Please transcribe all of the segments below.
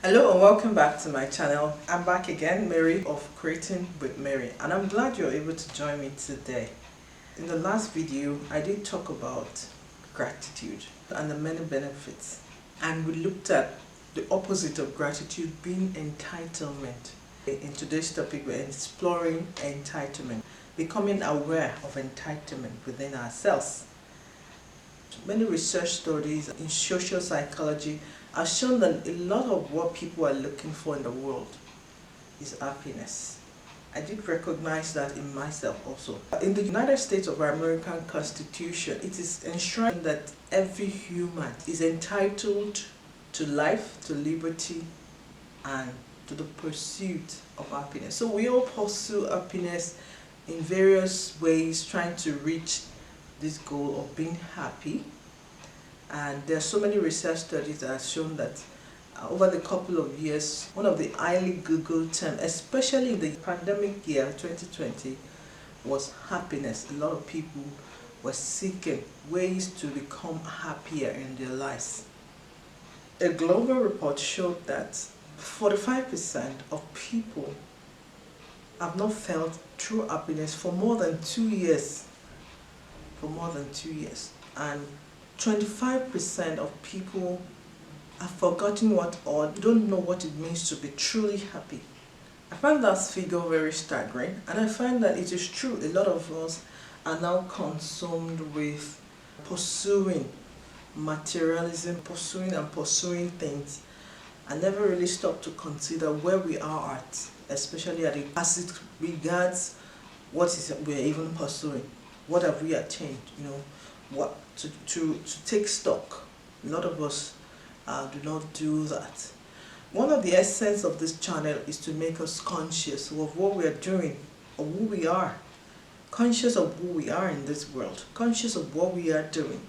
Hello and welcome back to my channel. I'm back again, Mary of Creating with Mary, and I'm glad you're able to join me today. In the last video, I did talk about gratitude and the many benefits, and we looked at the opposite of gratitude being entitlement. In today's topic, we're exploring entitlement, becoming aware of entitlement within ourselves. Many research studies in social psychology have shown that a lot of what people are looking for in the world is happiness. I did recognize that in myself also. In the United States of our American Constitution, it is enshrined that every human is entitled to life, to liberty, and to the pursuit of happiness. So we all pursue happiness in various ways, trying to reach this goal of being happy. And there are so many research studies that have shown that over the couple of years, one of the highly Googled terms, especially in the pandemic year 2020, was happiness. A lot of people were seeking ways to become happier in their lives. A global report showed that 45% of people have not felt true happiness for more than 2 years. And 25% of people have forgotten what or don't know what it means to be truly happy. I find that figure very staggering, and I find that it is true. A lot of us are now consumed with pursuing materialism, pursuing things, and never really stop to consider where we are at, especially as it regards what is we're even pursuing. What have we attained? What to take stock. A lot of us do not do that. One of the essence of this channel is to make us conscious of what we are doing, of who we are, conscious of who we are in this world, conscious of what we are doing,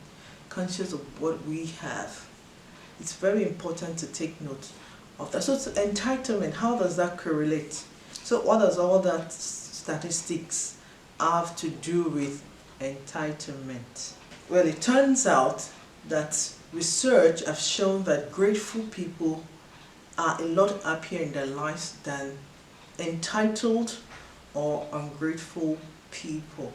conscious of what we have. It's very important to take note of that. So it's entitlement, how does that correlate? So what does all that statistics have to do with entitlement? Well, it turns out that research has shown that grateful people are a lot happier in their lives than entitled or ungrateful people.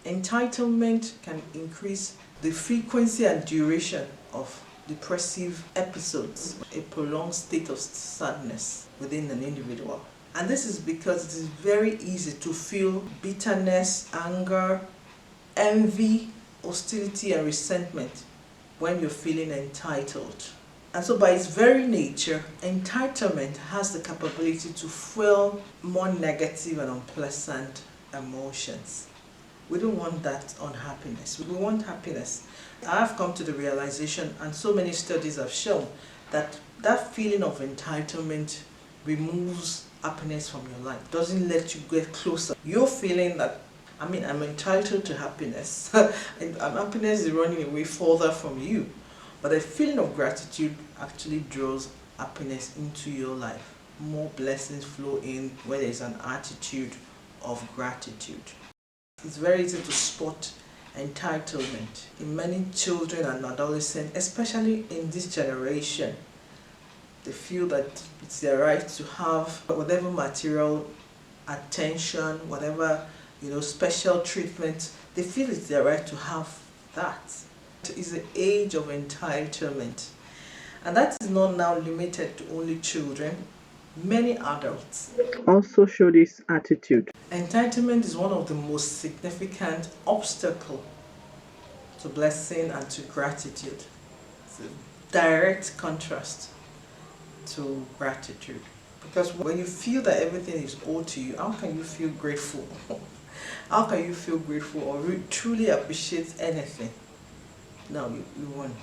Entitlement can increase the frequency and duration of depressive episodes, a prolonged state of sadness within an individual. And this is because it is very easy to feel bitterness, anger, envy, hostility, and resentment when you're feeling entitled. And so by its very nature, entitlement has the capability to fuel more negative and unpleasant emotions. We don't want that unhappiness. We want happiness. I have come to the realization, and so many studies have shown, that that feeling of entitlement removes happiness from your life, doesn't let you get closer. You're feeling that, I'm entitled to happiness, and happiness is running away further from you. But a feeling of gratitude actually draws happiness into your life. More blessings flow in where there is an attitude of gratitude. It's very easy to spot entitlement in many children and adolescents, especially in this generation. They feel that it's their right to have whatever material attention, whatever special treatment. They feel it's their right to have that. It is the age of entitlement, and that is not now limited to only children. Many adults also show this attitude. Entitlement is one of the most significant obstacles to blessing and to gratitude. It's a direct contrast to gratitude, because when you feel that everything is owed to you, how can you feel grateful? How can you feel grateful or truly appreciate anything? No, you won't.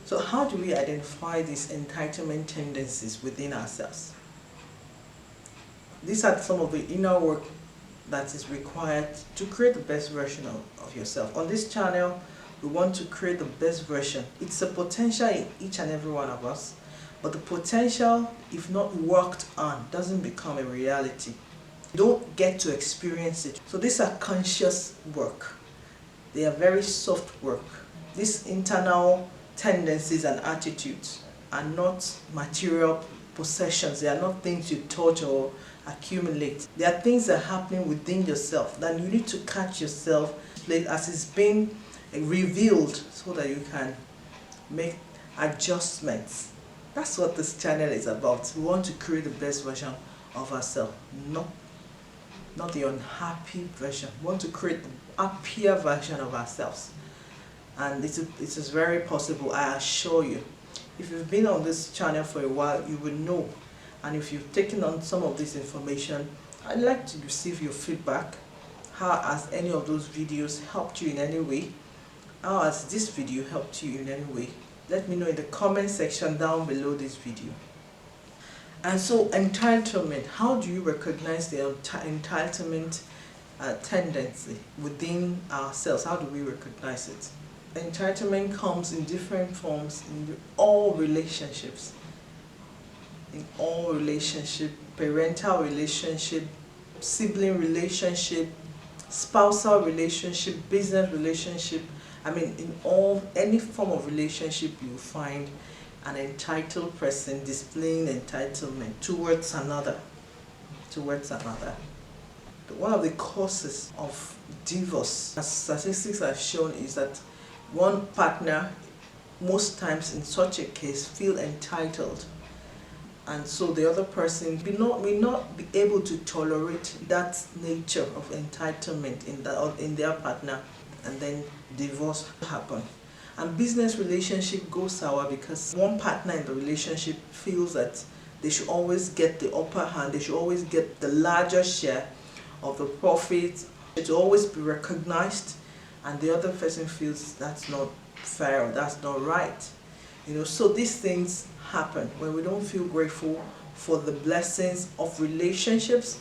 So how do we identify these entitlement tendencies within ourselves? These are some of the inner work that is required to create the best version of yourself. On this channel, we want to create the best version. It's a potential in each and every one of us, but the potential, if not worked on, doesn't become a reality. You don't get to experience it. So these are conscious work. They are very soft work. These internal tendencies and attitudes are not material possessions. They are not things you touch or accumulate. They are things that are happening within yourself. Then you need to catch yourself as it's being revealed so that you can make adjustments. That's what this channel is about. We want to create the best version of ourselves, not the unhappy version. We want to create the happier version of ourselves. And it is very possible, I assure you. If you've been on this channel for a while, you will know. And if you've taken on some of this information, I'd like to receive your feedback. How has any of those videos helped you in any way? How has this video helped you in any way? Let me know in the comment section down below this video. And so, entitlement. How do you recognize the entitlement tendency within ourselves? How do we recognize it? Entitlement comes in different forms in all relationships. In all relationships, parental relationship, sibling relationship, spousal relationship, business relationship. I mean, in any form of relationship, you find an entitled person displaying entitlement towards another. One of the causes of divorce, as statistics have shown, is that one partner, most times in such a case, feel entitled, and so the other person may not be able to tolerate that nature of entitlement in their partner, and then divorce happen. And business relationship goes sour because one partner in the relationship feels that they should always get the upper hand, they should always get the larger share of the profit, it should always be recognized, and the other person feels that's not fair or that's not right. So these things happen when we don't feel grateful for the blessings of relationships.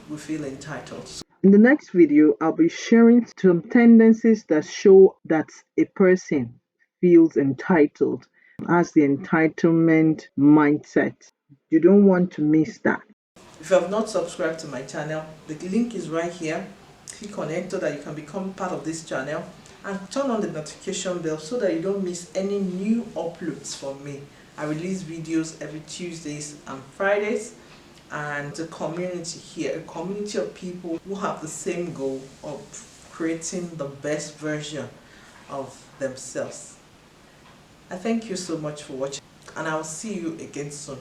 We feel entitled. In the next video, I'll be sharing some tendencies that show that a person feels entitled, has the entitlement mindset. You don't want to miss that. If you have not subscribed to my channel, the link is right here. Click on it so that you can become part of this channel, and turn on the notification bell so that you don't miss any new uploads from me. I release videos every Tuesdays and Fridays, and the community here, a community of people who have the same goal of creating the best version of themselves. I thank you so much for watching, and I'll see you again soon.